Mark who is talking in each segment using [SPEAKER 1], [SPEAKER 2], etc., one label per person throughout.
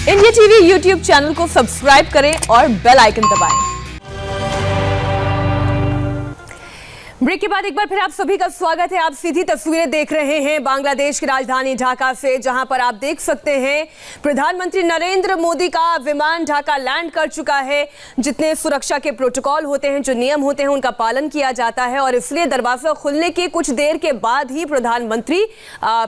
[SPEAKER 1] India TV YouTube channel को subscribe करें और बेल आइकन दबाएं। ब्रेक के बाद एक बार फिर आप सभी का स्वागत है। आप सीधी तस्वीरें देख रहे हैं बांग्लादेश की राजधानी ढाका से, जहां पर आप देख सकते हैं प्रधानमंत्री नरेंद्र मोदी का विमान ढाका लैंड कर चुका है। जितने सुरक्षा के प्रोटोकॉल होते हैं, जो नियम होते हैं, उनका पालन किया जाता है और इसलिए दरवाजा खुलने के कुछ देर के बाद ही प्रधानमंत्री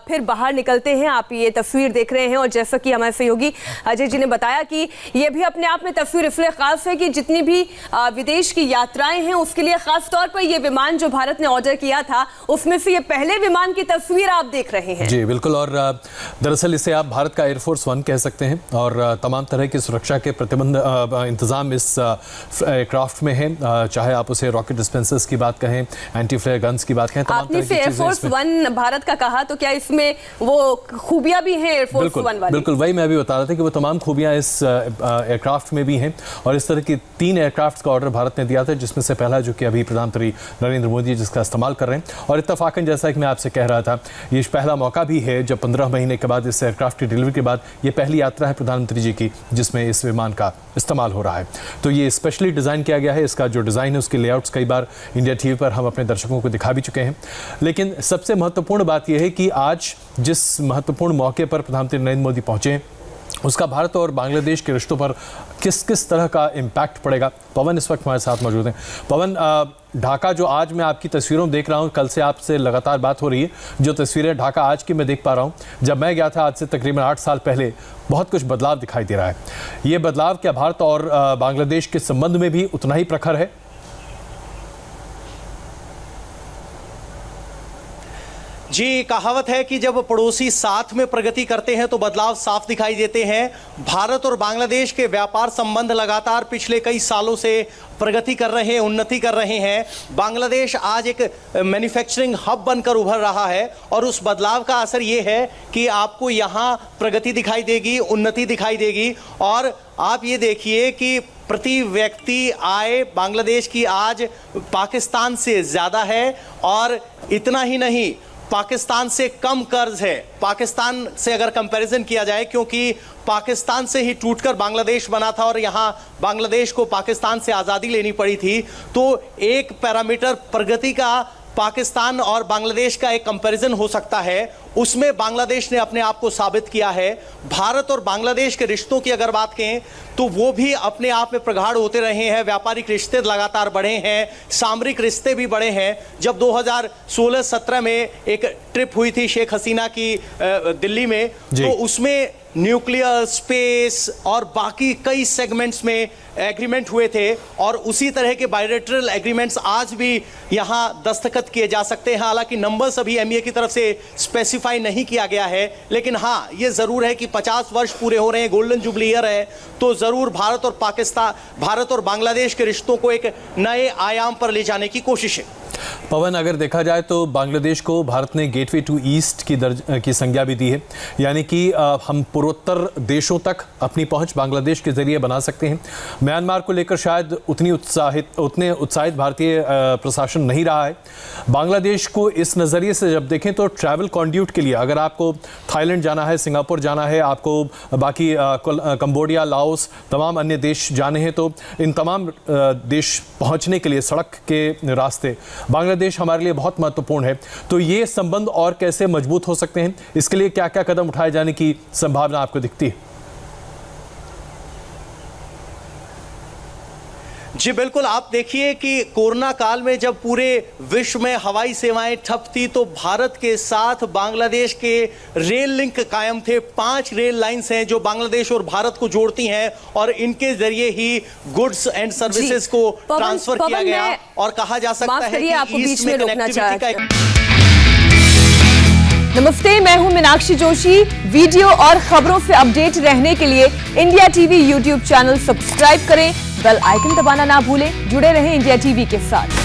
[SPEAKER 1] फिर बाहर निकलते हैं। आप ये तस्वीर देख रहे हैं और जैसा कि हमारे सहयोगी अजय जी ने बताया कि ये भी अपने आप में तस्वीर इसलिए खास है कि जितनी भी विदेश की यात्राएं हैं उसके लिए खास तौर पर यह विमान जो भारत ने ऑर्डर किया था उसमें से ये पहले विमान की तस्वीर आप देख रहे हैं। जी
[SPEAKER 2] बिल्कुल, और दरअसल इसे आप भारत का एयरफोर्स 1 कह सकते हैं और तमाम तरह की सुरक्षा के प्रतिबंध इंतजाम इस एयरक्राफ्ट में है। चाहे आप उसे रॉकेट डिस्पेंसर्स की बात कहें, एंटी फ्लेयर गन्स की बात कहें, तमाम तरह की
[SPEAKER 1] एयरफोर्स 1 भारत का कहा तो क्या इसमें वो खूबियां भी हैं एयरफोर्स 1 वाली?
[SPEAKER 2] बिल्कुल, वही मैं भी बता रहा था कि वो तमाम खूबियां इस एयरक्राफ्ट में भी हैं और इस तरह की 3 एयरक्राफ्ट का ऑर्डर भारत ने दिया था, जिसमें से पहला जो कि अभी प्रधानमंत्री नरेंद्र मोदी जिसका इस्तेमाल कर रहे हैं। और इत्तफाकन जैसा कि मैं आपसे कह रहा था, ये पहला मौका भी है जब 15 महीने के बाद इस एयरक्राफ्ट की डिलीवरी के बाद ये पहली यात्रा है प्रधानमंत्री जी की जिसमें इस विमान का इस्तेमाल हो रहा है। तो ये स्पेशली डिज़ाइन किया गया है। इसका जो डिज़ाइन है उसके लेआउट्स कई बार इंडिया टीवी पर हम अपने दर्शकों को दिखा भी चुके हैं। लेकिन सबसे महत्वपूर्ण बात यह है कि आज जिस महत्वपूर्ण मौके पर प्रधानमंत्री नरेंद्र मोदी पहुंचे उसका भारत और बांग्लादेश के रिश्तों पर किस किस तरह का इम्पैक्ट पड़ेगा। पवन इस वक्त हमारे साथ मौजूद हैं। पवन, ढाका जो आज मैं आपकी तस्वीरों देख रहा हूं, कल से आपसे लगातार बात हो रही है, जो तस्वीरें ढाका आज की मैं देख पा रहा हूं, जब मैं गया था आज से तकरीबन 8 साल पहले, बहुत कुछ बदलाव दिखाई दे रहा है। ये बदलाव क्या भारत और बांग्लादेश के संबंध में भी उतना ही प्रखर है?
[SPEAKER 3] जी, कहावत है कि जब पड़ोसी साथ में प्रगति करते हैं तो बदलाव साफ दिखाई देते हैं। भारत और बांग्लादेश के व्यापार संबंध लगातार पिछले कई सालों से प्रगति कर रहे हैं, उन्नति कर रहे हैं। बांग्लादेश आज एक मैन्युफैक्चरिंग हब बनकर उभर रहा है और उस बदलाव का असर ये है कि आपको यहाँ प्रगति दिखाई देगी, उन्नति दिखाई देगी। और आप ये देखिए कि प्रति व्यक्ति आय बांग्लादेश की आज पाकिस्तान से ज़्यादा है और इतना ही नहीं, पाकिस्तान से कम कर्ज है पाकिस्तान से अगर कंपैरिजन किया जाए, क्योंकि पाकिस्तान से ही टूटकर बांग्लादेश बना था और यहाँ बांग्लादेश को पाकिस्तान से आज़ादी लेनी पड़ी थी। तो एक पैरामीटर प्रगति का पाकिस्तान और बांग्लादेश का एक कंपैरिजन हो सकता है, उसमें बांग्लादेश ने अपने आप को साबित किया है। भारत और बांग्लादेश के रिश्तों की अगर बात करें तो वो भी अपने आप में प्रगाढ़ होते रहे हैं। व्यापारिक रिश्ते लगातार बढ़े हैं, सामरिक रिश्ते भी बढ़े हैं। जब 2016-17 में एक ट्रिप हुई थी शेख हसीना की दिल्ली में, तो उसमें न्यूक्लियर, स्पेस और बाकी कई सेगमेंट्स में एग्रीमेंट हुए थे और उसी तरह के बायलैटरल एग्रीमेंट्स आज भी यहाँ दस्तखत किए जा सकते हैं। हालांकि नंबर्स अभी एमईए की तरफ से स्पेसिफाई नहीं किया गया है, लेकिन हाँ ये ज़रूर है कि 50 वर्ष पूरे हो रहे हैं, गोल्डन जुबली ईयर है, तो ज़रूर भारत और बांग्लादेश के रिश्तों को एक नए आयाम पर ले जाने की कोशिश है।
[SPEAKER 2] पवन, अगर देखा जाए तो बांग्लादेश को भारत ने गेटवे टू ईस्ट की संज्ञा भी दी है, यानी कि हम पूर्वोत्तर देशों तक अपनी पहुंच बांग्लादेश के जरिए बना सकते हैं। म्यांमार को लेकर शायद उतने उत्साहित भारतीय प्रशासन नहीं रहा है। बांग्लादेश को इस नज़रिए से जब देखें तो ट्रैवल कॉन्ड्यूट के लिए अगर आपको थाईलैंड जाना है, सिंगापुर जाना है, आपको बाकी कंबोडिया, लाओस, तमाम अन्य देश जाने हैं, तो इन तमाम देश पहुँचने के लिए सड़क के रास्ते बांग्लादेश हमारे लिए बहुत महत्वपूर्ण है। तो ये संबंध और कैसे मजबूत हो सकते हैं, इसके लिए क्या क्या कदम उठाए जाने की संभावना आपको दिखती है?
[SPEAKER 3] जी बिल्कुल, आप देखिए कि कोरोना काल में जब पूरे विश्व में हवाई सेवाएं ठप थी तो भारत के साथ बांग्लादेश के रेल लिंक कायम थे। 5 रेल लाइंस हैं जो बांग्लादेश और भारत को जोड़ती हैं और इनके जरिए ही गुड्स एंड सर्विसेज को ट्रांसफर किया गया और कहा जा सकता है कि ईस्ट में कनेक्टिविटी का।
[SPEAKER 1] नमस्ते, मैं हूं मीनाक्षी जोशी। वीडियो और खबरों से अपडेट रहने के लिए India TV YouTube channel subscribe करें, बेल आइकन दबाना ना भूलें। जुड़े रहें इंडिया टीवी के साथ।